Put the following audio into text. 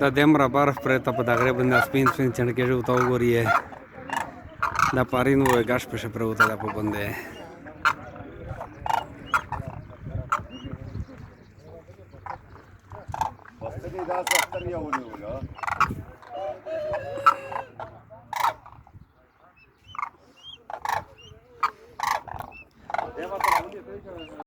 دا دمره برف پرته په دغه باندې سپین سپین چڼکې جو تا وګورئ دا پارین و غاښ پشه پروته ده په باندې بستنی دا سختر یا ونیوله